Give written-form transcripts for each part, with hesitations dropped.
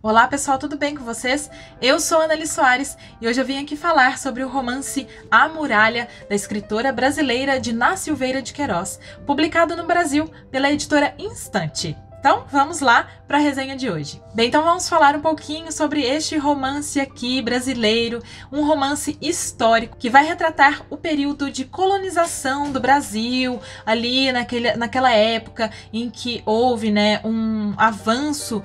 Olá pessoal, tudo bem com vocês? Eu sou Anneli Soares e hoje eu vim aqui falar sobre o romance A Muralha, da escritora brasileira Diná Silveira de Queiroz, publicado no Brasil pela editora Instante. Então vamos lá para a resenha de hoje. Bem, então vamos falar um pouquinho sobre este romance aqui brasileiro, um romance histórico que vai retratar o período de colonização do Brasil, ali naquela época em que houve, um avanço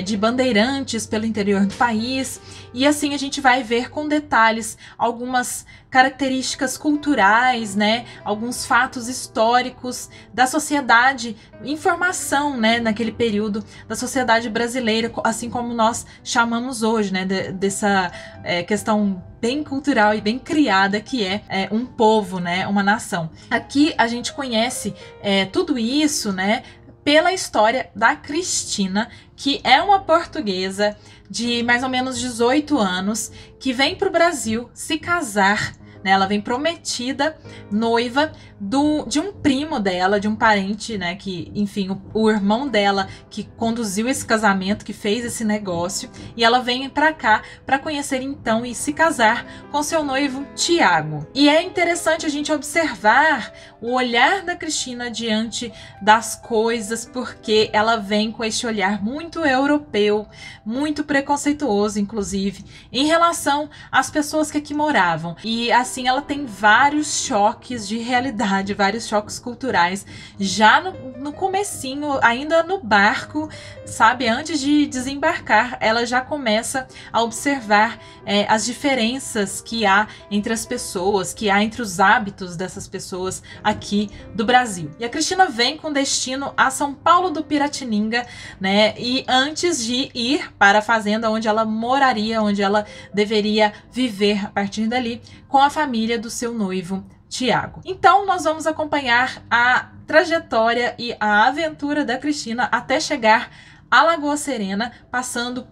de bandeirantes pelo interior do país, e assim a gente vai ver com detalhes algumas características culturais, alguns fatos históricos da sociedade, informação, naquele período da sociedade brasileira, assim como nós chamamos hoje, dessa questão bem cultural e bem criada que é um povo, uma nação. Aqui a gente conhece tudo isso, pela história da Cristina, que é uma portuguesa de mais ou menos 18 anos, que vem para o Brasil se casar. Ela vem prometida, noiva de um primo dela, de um parente, que, enfim, o irmão dela que conduziu esse casamento, que fez esse negócio, e ela vem para cá para conhecer então e se casar com seu noivo Tiago. E é interessante a gente observar o olhar da Cristina diante das coisas, porque ela vem com esse olhar muito europeu, muito preconceituoso, inclusive, em relação às pessoas que aqui moravam. E assim, ela tem vários choques de realidade, vários choques culturais, já no comecinho, ainda no barco, sabe? Antes de desembarcar, ela já começa a observar as diferenças que há entre as pessoas, que há entre os hábitos dessas pessoas aqui do Brasil. E a Cristina vem com destino a São Paulo do Piratininga, e antes de ir para a fazenda onde ela moraria, onde ela deveria viver a partir dali, com a família do seu noivo Tiago. Então nós vamos acompanhar a trajetória e a aventura da Cristina até chegar à Lagoa Serena, passando,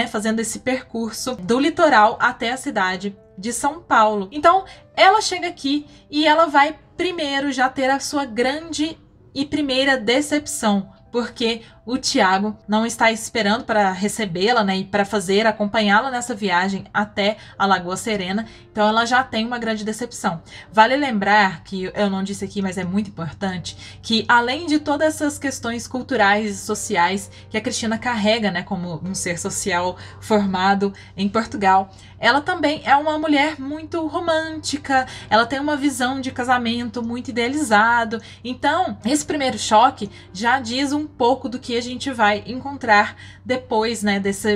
fazendo esse percurso do litoral até a cidade de São Paulo. Então ela chega aqui e ela vai primeiro já ter a sua grande e primeira decepção, porque o Tiago não está esperando para recebê-la, e para acompanhá-la nessa viagem até a Lagoa Serena. Então ela já tem uma grande decepção. Vale lembrar que, eu não disse aqui, mas é muito importante, que além de todas essas questões culturais e sociais que a Cristina carrega, como um ser social formado em Portugal, ela também é uma mulher muito romântica, ela tem uma visão de casamento muito idealizado. Então, esse primeiro choque já diz um pouco do que a gente vai encontrar depois,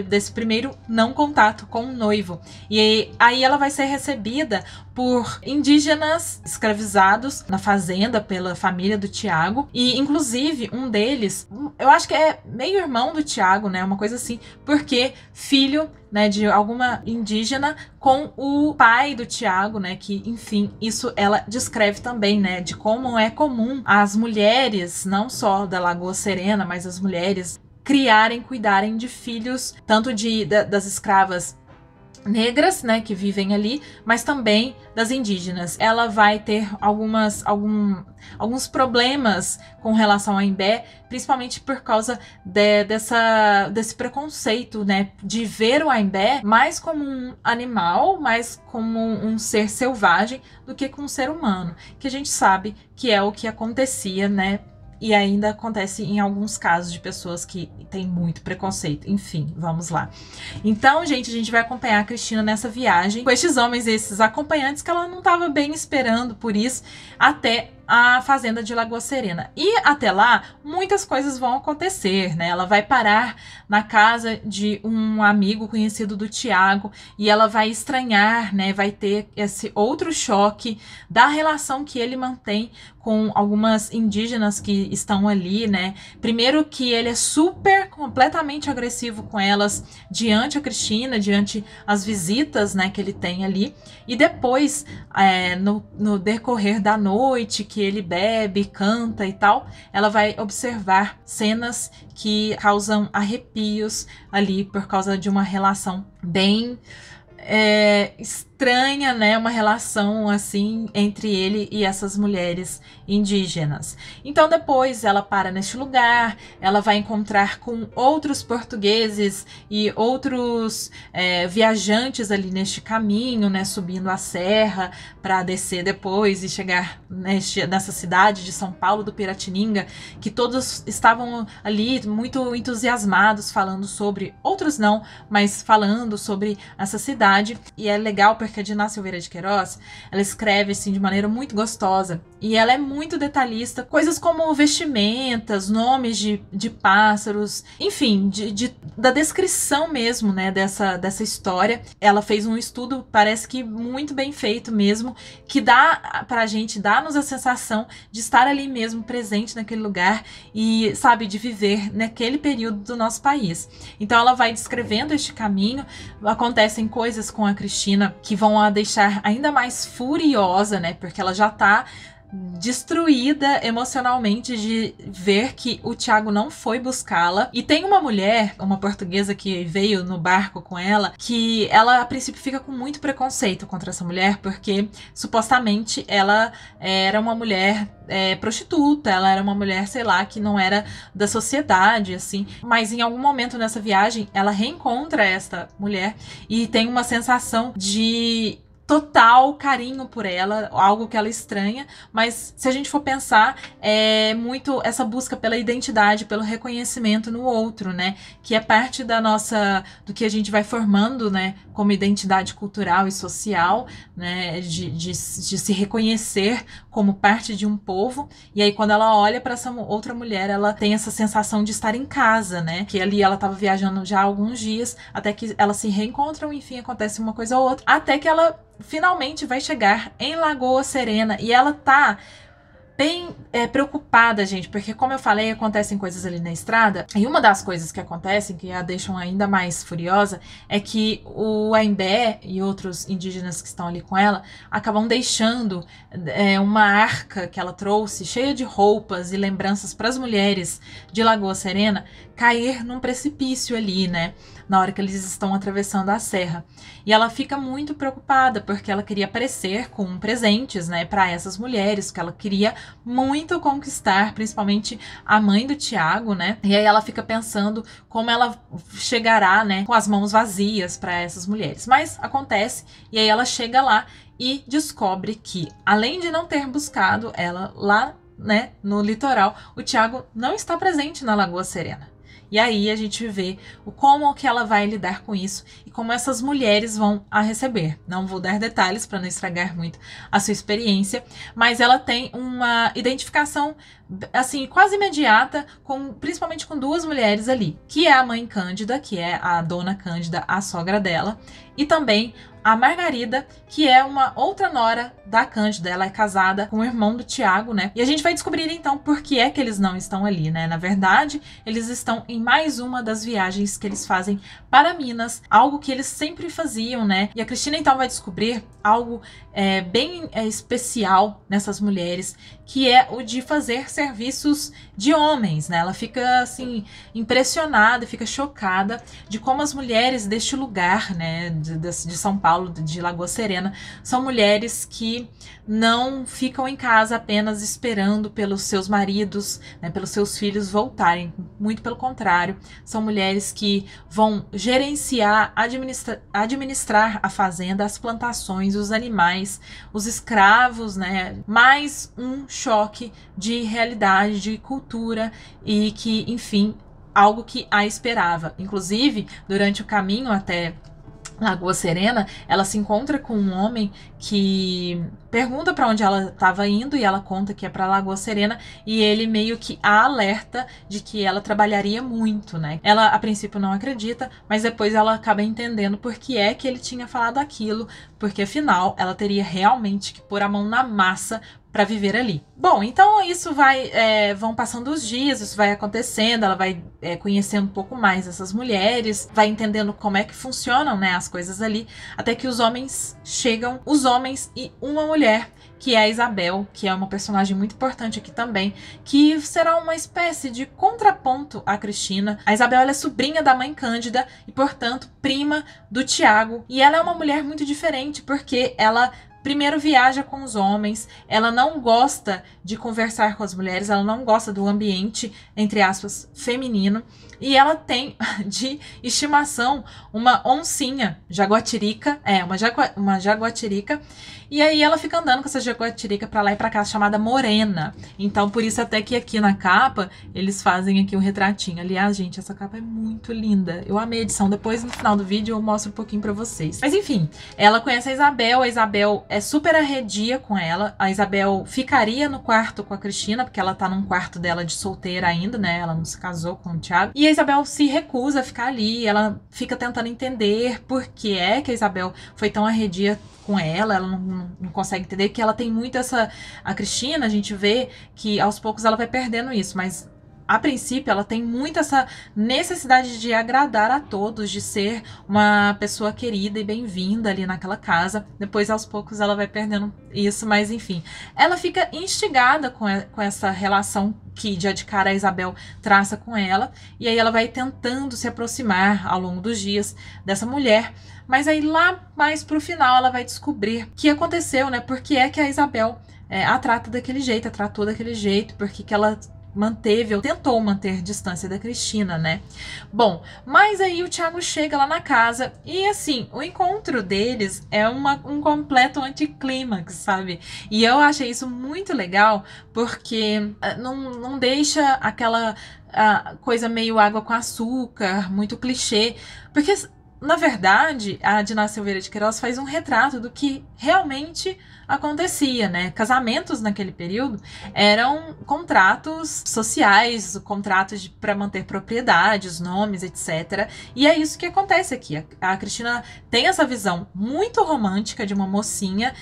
desse primeiro não contato com o noivo. E aí ela vai ser recebida por indígenas escravizados na fazenda pela família do Tiago, e inclusive um deles, eu acho que é meio irmão do Tiago, uma coisa assim, porque filho de alguma indígena com o pai do Tiago, que, enfim, isso ela descreve também, de como é comum as mulheres, não só da Lagoa Serena, mas as mulheres cuidarem de filhos, tanto das escravas negras, que vivem ali, mas também das indígenas. Ela vai ter alguns problemas com relação ao Imbé, principalmente por causa desse preconceito, de ver o Imbé mais como um animal, mais como um ser selvagem, do que como um ser humano, que a gente sabe que é o que acontecia, e ainda acontece em alguns casos de pessoas que têm muito preconceito. Enfim, vamos lá. Então, gente, a gente vai acompanhar a Cristina nessa viagem com estes homens, esses acompanhantes que ela não estava bem esperando por isso, até a fazenda de Lagoa Serena. E até lá, muitas coisas vão acontecer, Ela vai parar na casa de um amigo conhecido do Tiago, e ela vai estranhar, vai ter esse outro choque da relação que ele mantém com algumas indígenas que estão ali, Primeiro que ele é completamente agressivo com elas diante a Cristina, diante as visitas, que ele tem ali. E depois, no decorrer da noite, que ele bebe, canta e tal, ela vai observar cenas que causam arrepios ali por causa de uma relação bem estranha, né, uma relação assim entre ele e essas mulheres indígenas. Então depois ela para neste lugar, ela vai encontrar com outros portugueses e outros viajantes ali neste caminho, né, subindo a serra para descer depois e chegar nessa cidade de São Paulo do Piratininga, que todos estavam ali muito entusiasmados falando sobre, outros não, mas falando sobre essa cidade. E é legal porque a Diná Silveira de Queiroz, ela escreve assim de maneira muito gostosa e ela é muito detalhista, coisas como vestimentas, nomes de pássaros, enfim, da descrição mesmo, né, dessa história. Ela fez um estudo, parece que muito bem feito mesmo, que dá pra gente, dá-nos a sensação de estar ali mesmo presente naquele lugar e, sabe, de viver naquele período do nosso país. Então ela vai descrevendo este caminho, acontecem coisas com a Cristina que vão a deixar ainda mais furiosa, né, porque ela já tá destruída emocionalmente de ver que o Tiago não foi buscá-la. E tem uma mulher, uma portuguesa que veio no barco com ela, que ela a princípio fica com muito preconceito contra essa mulher, porque supostamente ela era uma mulher prostituta, ela era uma mulher, sei lá, que não era da sociedade, assim. Mas em algum momento nessa viagem, ela reencontra esta mulher e tem uma sensação de total carinho por ela, algo que ela estranha, mas se a gente for pensar, é muito essa busca pela identidade, pelo reconhecimento no outro, né, que é parte da nossa, do que a gente vai formando, né, como identidade cultural e social, né, de se reconhecer como parte de um povo. E aí quando ela olha para essa outra mulher, ela tem essa sensação de estar em casa, né, que ali ela estava viajando já há alguns dias, até que elas se reencontram, enfim, acontece uma coisa ou outra, até que ela finalmente vai chegar em Lagoa Serena e ela tá bem preocupada, gente, porque como eu falei, acontecem coisas ali na estrada, e uma das coisas que acontecem, que a deixam ainda mais furiosa, é que o Aimbé e outros indígenas que estão ali com ela acabam deixando uma arca que ela trouxe, cheia de roupas e lembranças para as mulheres de Lagoa Serena, cair num precipício ali, né, na hora que eles estão atravessando a serra. E ela fica muito preocupada, porque ela queria aparecer com presentes, né, para essas mulheres, que ela queria muito conquistar, principalmente a mãe do Tiago, né? E aí ela fica pensando como ela chegará, né, com as mãos vazias para essas mulheres. Mas acontece, e aí ela chega lá e descobre que, além de não ter buscado ela lá, né, no litoral, o Tiago não está presente na Lagoa Serena. E aí a gente vê como que ela vai lidar com isso e como essas mulheres vão a receber. Não vou dar detalhes para não estragar muito a sua experiência, mas ela tem uma identificação assim quase imediata, principalmente com duas mulheres ali, que é a mãe Cândida, que é a dona Cândida, a sogra dela, e também a Margarida, que é uma outra nora da Cândida. Ela é casada com o irmão do Tiago, né? E a gente vai descobrir então por que é que eles não estão ali, né? Na verdade, eles estão em mais uma das viagens que eles fazem para Minas, algo que eles sempre faziam, né? E a Cristina então vai descobrir algo bem especial nessas mulheres, que é o de fazer serviços de homens, né? Ela fica assim impressionada, fica chocada de como as mulheres deste lugar, né, de São Paulo, de Lagoa Serena, são mulheres que não ficam em casa apenas esperando pelos seus maridos, né, pelos seus filhos voltarem. Muito pelo contrário, são mulheres que vão gerenciar, administrar a fazenda, as plantações, os animais, os escravos, né? Mais um choque de realidade, de cultura e que, enfim, algo que a esperava. Inclusive, durante o caminho até Lagoa Serena, ela se encontra com um homem que pergunta para onde ela estava indo e ela conta que é para Lagoa Serena, e ele meio que a alerta de que ela trabalharia muito, né? Ela a princípio não acredita, mas depois ela acaba entendendo por que é que ele tinha falado aquilo, porque afinal ela teria realmente que pôr a mão na massa para viver ali. Bom, então isso vão passando os dias, isso vai acontecendo, ela vai conhecendo um pouco mais essas mulheres, vai entendendo como é que funcionam, né, as coisas ali, até que os homens chegam, os homens e uma mulher, que é a Isabel, que é uma personagem muito importante aqui também, que será uma espécie de contraponto à Cristina. A Isabel, ela é sobrinha da mãe Cândida e, portanto, prima do Tiago. E ela é uma mulher muito diferente, porque ela primeiro viaja com os homens, ela não gosta de conversar com as mulheres, ela não gosta do ambiente, entre aspas, feminino, e ela tem de estimação uma oncinha jaguatirica, uma jaguatirica, e aí ela fica andando com essa jaguatirica pra lá e pra cá, chamada Morena. Então, por isso até que aqui na capa, eles fazem aqui um retratinho. Aliás, gente, essa capa é muito linda. Eu amei a edição. Depois, no final do vídeo, eu mostro um pouquinho pra vocês. Mas, enfim, ela conhece a Isabel é super arredia com ela. A Isabel ficaria no quarto com a Cristina, porque ela tá num quarto dela de solteira ainda, né? Ela não se casou com o Tiago. E a Isabel se recusa a ficar ali. Ela fica tentando entender por que é que a Isabel foi tão arredia com ela não consegue entender que ela tem muito essa... A Cristina, a gente vê que aos poucos ela vai perdendo isso, mas a princípio ela tem muito essa necessidade de agradar a todos, de ser uma pessoa querida e bem-vinda ali naquela casa. Depois, aos poucos, ela vai perdendo isso, mas enfim. Ela fica instigada com essa relação que de cara a Isabel traça com ela, e aí ela vai tentando se aproximar ao longo dos dias dessa mulher. Mas aí lá mais pro final ela vai descobrir o que aconteceu, né? Por que é que a Isabel a trata daquele jeito, a tratou daquele jeito, porque que ela manteve ou tentou manter distância da Cristina, né? Bom, mas aí o Tiago chega lá na casa e assim, o encontro deles é um completo anticlímax, sabe? E eu achei isso muito legal porque não deixa aquela coisa meio água com açúcar, muito clichê, porque na verdade, a Diná Silveira de Queiroz faz um retrato do que realmente acontecia, né? Casamentos naquele período eram contratos sociais, contratos para manter propriedades, nomes, etc. E é isso que acontece aqui. A Cristina tem essa visão muito romântica de uma mocinha,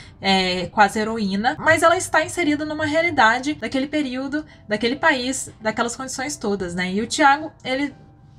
quase heroína, mas ela está inserida numa realidade daquele período, daquele país, daquelas condições todas, né? E o Tiago, ele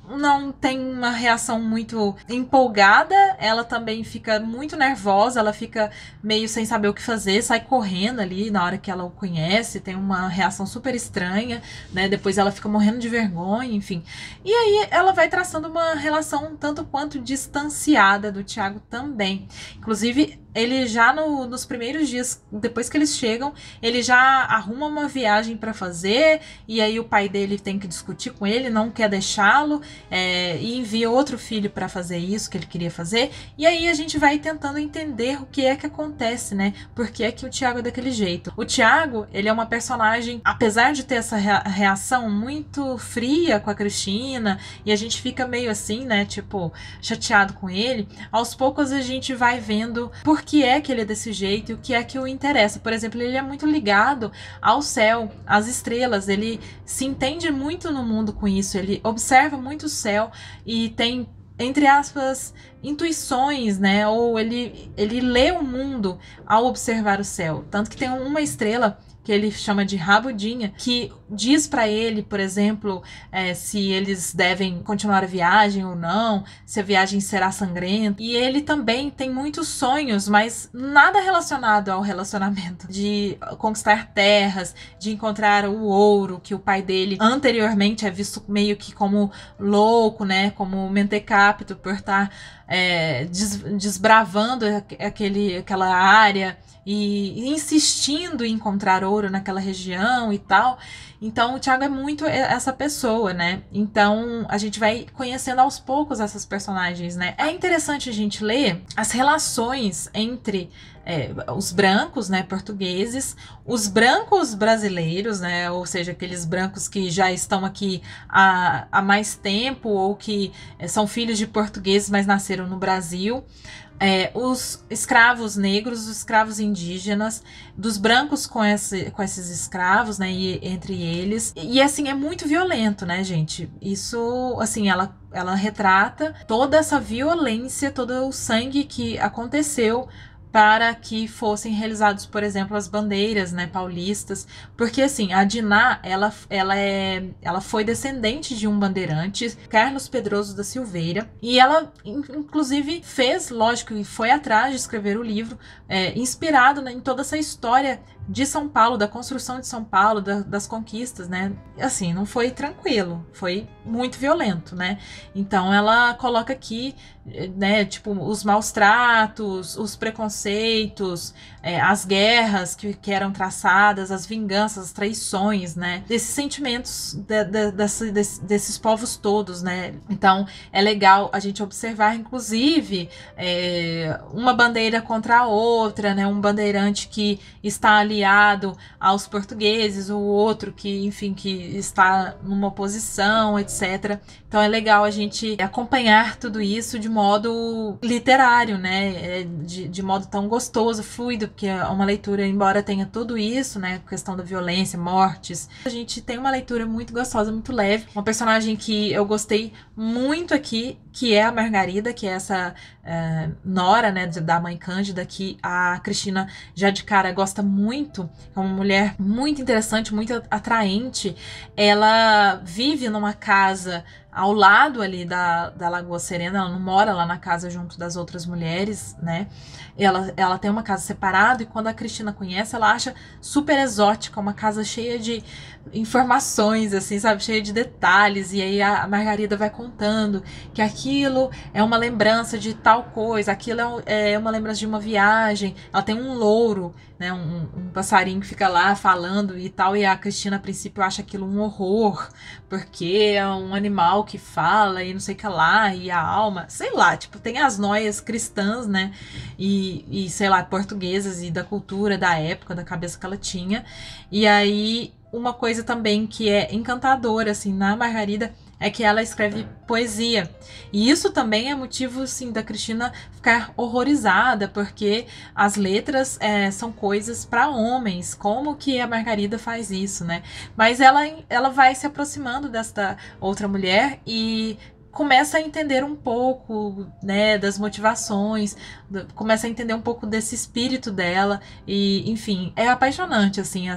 não tem uma reação muito empolgada, ela também fica muito nervosa, ela fica meio sem saber o que fazer, sai correndo ali na hora que ela o conhece, tem uma reação super estranha, né? Depois ela fica morrendo de vergonha, enfim. E aí ela vai traçando uma relação um tanto quanto distanciada do Tiago também. Inclusive, ele já nos primeiros dias, depois que eles chegam, ele já arruma uma viagem para fazer, e aí o pai dele tem que discutir com ele, não quer deixá-lo, e envia outro filho para fazer isso que ele queria fazer, e aí a gente vai tentando entender o que é que acontece, né? Por que é que o Tiago é daquele jeito. O Tiago, ele é uma personagem, apesar de ter essa reação muito fria com a Cristina, e a gente fica meio assim, né, tipo, chateado com ele, aos poucos a gente vai vendo por que é que ele é desse jeito e o que é que o interessa. Por exemplo, ele é muito ligado ao céu, às estrelas, ele se entende muito no mundo com isso, ele observa muito o céu e tem, entre aspas, intuições, né? Ou ele lê o mundo ao observar o céu. Tanto que tem uma estrela que ele chama de Rabudinha, que diz para ele, por exemplo, se eles devem continuar a viagem ou não, se a viagem será sangrenta. E ele também tem muitos sonhos, mas nada relacionado ao relacionamento, de conquistar terras, de encontrar o ouro, que o pai dele anteriormente é visto meio que como louco, né, como mentecapto por estar desbravando aquela área e insistindo em encontrar ouro naquela região e tal. Então o Tiago é muito essa pessoa, né? Então a gente vai conhecendo aos poucos essas personagens, né? É interessante a gente ler as relações entre os brancos, né, portugueses, os brancos brasileiros, né, ou seja, aqueles brancos que já estão aqui há mais tempo ou que são filhos de portugueses, mas nasceram no Brasil. Os escravos negros, os escravos indígenas, dos brancos com esses escravos, né, e entre eles. E assim, é muito violento, né, gente? Isso, assim, ela retrata toda essa violência, todo o sangue que aconteceu para que fossem realizados, por exemplo, as bandeiras, né, paulistas, porque assim, a Diná, ela foi descendente de um bandeirante, Carlos Pedroso da Silveira, e ela inclusive fez, lógico, e foi atrás de escrever o livro, inspirado, né, em toda essa história de São Paulo, da construção de São Paulo, das conquistas, né? Assim, não foi tranquilo, foi muito violento, né? Então ela coloca aqui, né, tipo, os maus tratos, os preconceitos, as guerras que eram traçadas, as vinganças, as traições, né? Desses sentimentos desses povos todos, né? Então é legal a gente observar, inclusive, uma bandeira contra a outra, né? Um bandeirante que está aliado aos portugueses, o outro que, enfim, que está numa oposição, etc. Então é legal a gente acompanhar tudo isso de modo literário, né? De modo tão gostoso, fluido, porque é uma leitura, embora tenha tudo isso, né? Questão da violência, mortes, a gente tem uma leitura muito gostosa, muito leve. Uma personagem que eu gostei muito aqui, que é a Margarida, que é essa nora, né, da mãe Cândida, que a Cristina já de cara gosta muito. É uma mulher muito interessante, muito atraente. Ela vive numa casa ao lado ali da Lagoa Serena, ela não mora lá na casa junto das outras mulheres, né? Ela tem uma casa separada, e quando a Cristina conhece, ela acha super exótica, uma casa cheia de informações, assim, sabe? Cheia de detalhes, e aí a Margarida vai contando que aquilo é uma lembrança de tal coisa, aquilo é uma lembrança de uma viagem. Ela tem um louro, né? Um passarinho que fica lá falando e tal, e a Cristina, a princípio, acha aquilo um horror, porque é um animal que fala e não sei o que lá, e a alma, sei lá, tipo, tem as noias cristãs, né? E sei lá, portuguesas, e da cultura da época, da cabeça que ela tinha. E aí, uma coisa também que é encantadora, assim, na Margarida, é que ela escreve poesia. E isso também é motivo, assim, da Cristina ficar horrorizada, porque as letras são coisas para homens. Como que a Margarida faz isso, né? Mas ela vai se aproximando desta outra mulher e começa a entender um pouco, né, das motivações, começa a entender um pouco desse espírito dela, e, enfim, é apaixonante, assim,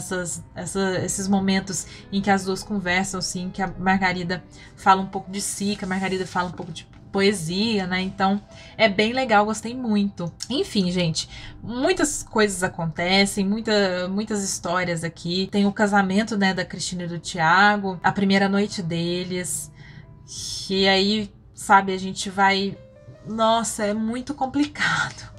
esses momentos em que as duas conversam, assim, que a Margarida fala um pouco de si, que a Margarida fala um pouco de poesia, né? Então é bem legal, gostei muito. Enfim, gente, muitas coisas acontecem, muitas histórias aqui. Tem o casamento, né, da Cristina e do Tiago, a primeira noite deles. E aí, sabe, a gente vai... Nossa, é muito complicado.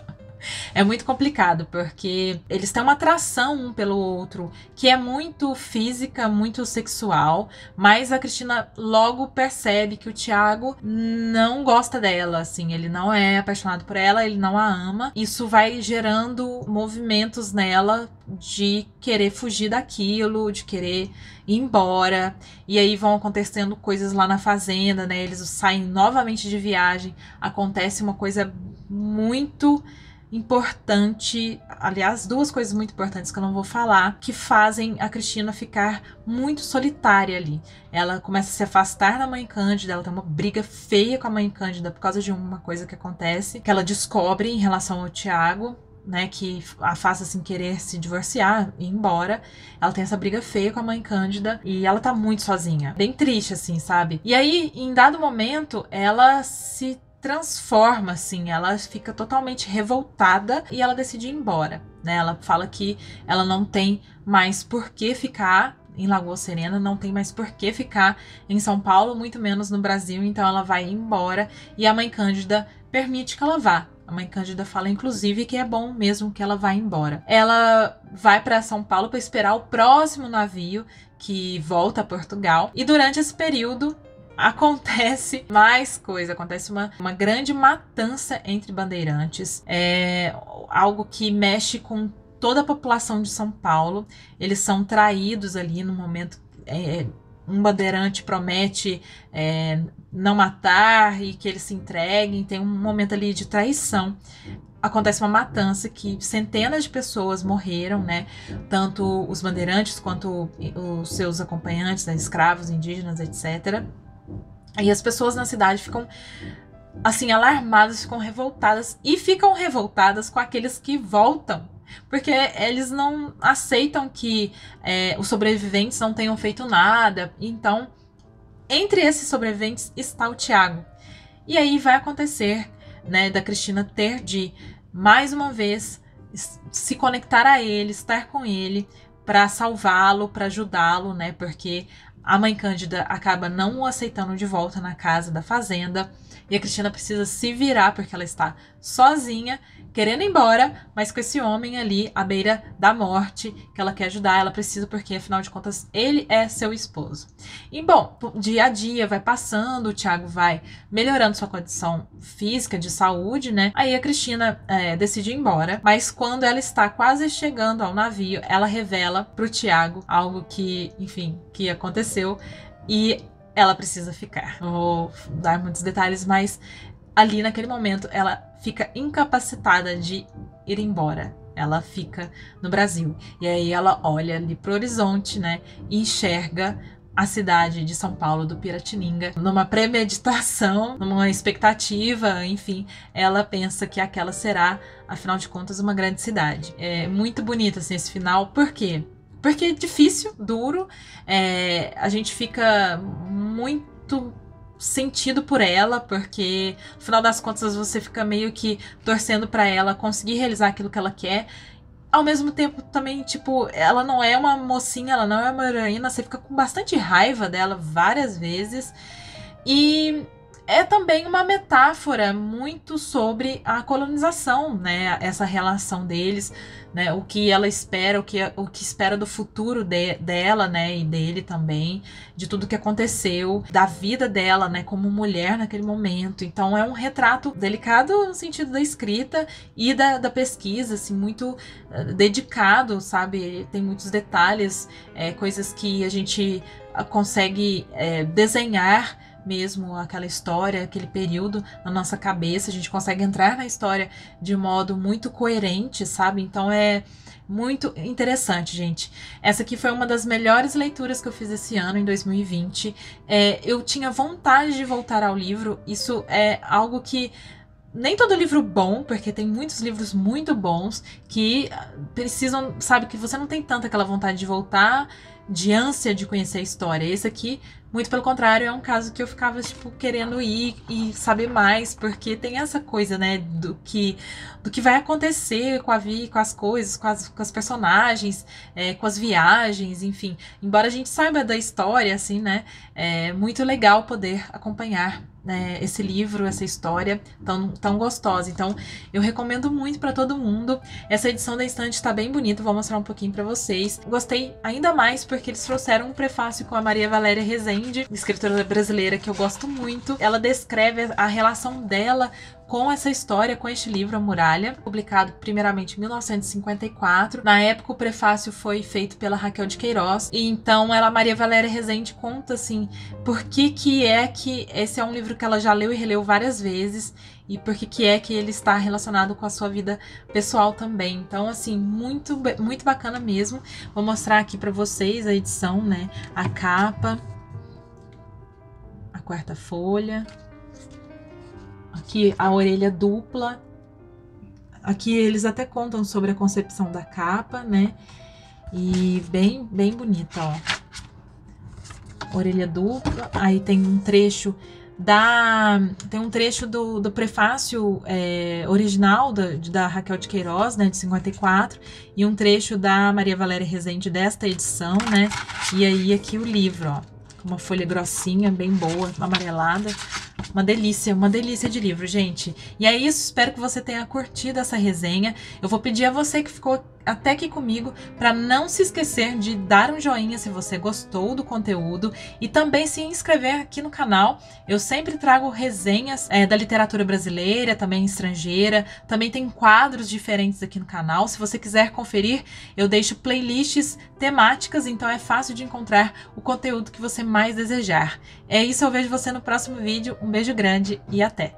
É muito complicado, porque eles têm uma atração um pelo outro, que é muito física, muito sexual, mas a Cristina logo percebe que o Tiago não gosta dela, assim, ele não é apaixonado por ela, ele não a ama. Isso vai gerando movimentos nela de querer fugir daquilo, de querer ir embora, e aí vão acontecendo coisas lá na fazenda, né? Eles saem novamente de viagem, acontece uma coisa muito importante, aliás, duas coisas muito importantes que eu não vou falar, que fazem a Cristina ficar muito solitária ali. Ela começa a se afastar da mãe Cândida, ela tem uma briga feia com a mãe Cândida por causa de uma coisa que acontece, que ela descobre em relação ao Tiago, né, que a faz assim querer se divorciar e ir embora. Ela tem essa briga feia com a mãe Cândida e ela tá muito sozinha, bem triste, assim, sabe? E aí, em dado momento, ela se transforma, assim, ela fica totalmente revoltada e ela decide ir embora, né? Ela fala que ela não tem mais por que ficar em Lagoa Serena, não tem mais por que ficar em São Paulo, muito menos no Brasil, então ela vai embora e a mãe Cândida permite que ela vá. A mãe Cândida fala, inclusive, que é bom mesmo que ela vá embora. Ela vai para São Paulo para esperar o próximo navio que volta a Portugal, e durante esse período acontece mais coisa, acontece uma grande matança entre bandeirantes, é algo que mexe com toda a população de São Paulo. Eles são traídos ali no momento, um bandeirante promete não matar e que eles se entreguem, tem um momento ali de traição. Acontece uma matança que centenas de pessoas morreram, né? Tanto os bandeirantes quanto os seus acompanhantes, né? Escravos, indígenas, etc. E as pessoas na cidade ficam assim, alarmadas, ficam revoltadas e ficam revoltadas com aqueles que voltam, porque eles não aceitam que os sobreviventes não tenham feito nada. Então, entre esses sobreviventes está o Tiago. E aí vai acontecer, né, da Cristina ter de, mais uma vez, se conectar a ele, estar com ele, para salvá-lo, para ajudá-lo, né, porque a mãe Cândida acaba não o aceitando de volta na casa da fazenda. E a Cristina precisa se virar porque ela está sozinha, querendo ir embora, mas com esse homem ali à beira da morte, que ela quer ajudar, ela precisa porque, afinal de contas, ele é seu esposo. E, bom, dia a dia vai passando, o Tiago vai melhorando sua condição física, de saúde, né? Aí a Cristina decide ir embora, mas quando ela está quase chegando ao navio, ela revela pro Tiago algo que, enfim, que aconteceu e ela precisa ficar. Não vou dar muitos detalhes, mas ali naquele momento ela fica incapacitada de ir embora. Ela fica no Brasil. E aí ela olha ali pro horizonte, né? E enxerga a cidade de São Paulo, do Piratininga. Numa premeditação, numa expectativa, enfim, ela pensa que aquela será, afinal de contas, uma grande cidade. É muito bonito assim, esse final. Por quê? Porque é difícil, duro, a gente fica muito sentido por ela, porque no final das contas você fica meio que torcendo pra ela conseguir realizar aquilo que ela quer. Ao mesmo tempo também, tipo, ela não é uma mocinha, ela não é uma heroína, você fica com bastante raiva dela várias vezes. E é também uma metáfora muito sobre a colonização, né? Essa relação deles, né? O que ela espera, o que espera do futuro dela, né? E dele também, de tudo que aconteceu, da vida dela, né? Como mulher naquele momento. Então é um retrato delicado no sentido da escrita e da pesquisa, assim, muito dedicado, sabe? Tem muitos detalhes, coisas que a gente consegue desenhar mesmo aquela história, aquele período na nossa cabeça, a gente consegue entrar na história de modo muito coerente, sabe? Então é muito interessante, gente. Essa aqui foi uma das melhores leituras que eu fiz esse ano, em 2020. Eu tinha vontade de voltar ao livro, isso é algo que nem todo livro bom, porque tem muitos livros muito bons que precisam, sabe, que você não tem tanta aquela vontade de voltar, de ânsia de conhecer a história. Esse aqui, muito pelo contrário, é um caso que eu ficava, tipo, querendo ir e saber mais, porque tem essa coisa, né, do que vai acontecer com a vida, com as coisas, com as personagens, com as viagens, enfim. Embora a gente saiba da história, assim, né, é muito legal poder acompanhar esse livro, essa história tão gostosa. Então, eu recomendo muito para todo mundo. Essa edição da estante está bem bonita, vou mostrar um pouquinho para vocês. Gostei ainda mais porque eles trouxeram um prefácio com a Maria Valéria Rezende, escritora brasileira que eu gosto muito. Ela descreve a relação dela com essa história, com este livro, A Muralha, publicado primeiramente em 1954. Na época, o prefácio foi feito pela Raquel de Queiroz. E então, Maria Valéria Rezende conta, assim, por que esse é um livro que ela já leu e releu várias vezes, e por que ele está relacionado com a sua vida pessoal também. Então, assim, muito, muito bacana mesmo. Vou mostrar aqui para vocês a edição, né? A capa, a quarta folha. Aqui a orelha dupla. Aqui eles até contam sobre a concepção da capa, né? E bem, bem bonita, ó. Orelha dupla. Aí tem um trecho do prefácio original da Raquel de Queiroz, né, de 54, e um trecho da Maria Valéria Rezende desta edição, né? E aí aqui o livro, ó, com uma folha grossinha, bem boa, amarelada. Uma delícia de livro, gente. E é isso, espero que você tenha curtido essa resenha. Eu vou pedir a você que ficou até aqui comigo para não se esquecer de dar um joinha se você gostou do conteúdo e também se inscrever aqui no canal. Eu sempre trago resenhas da literatura brasileira, também estrangeira. Também tem quadros diferentes aqui no canal. Se você quiser conferir, eu deixo playlists temáticas, então é fácil de encontrar o conteúdo que você mais desejar. É isso, eu vejo você no próximo vídeo. Um beijo grande e até!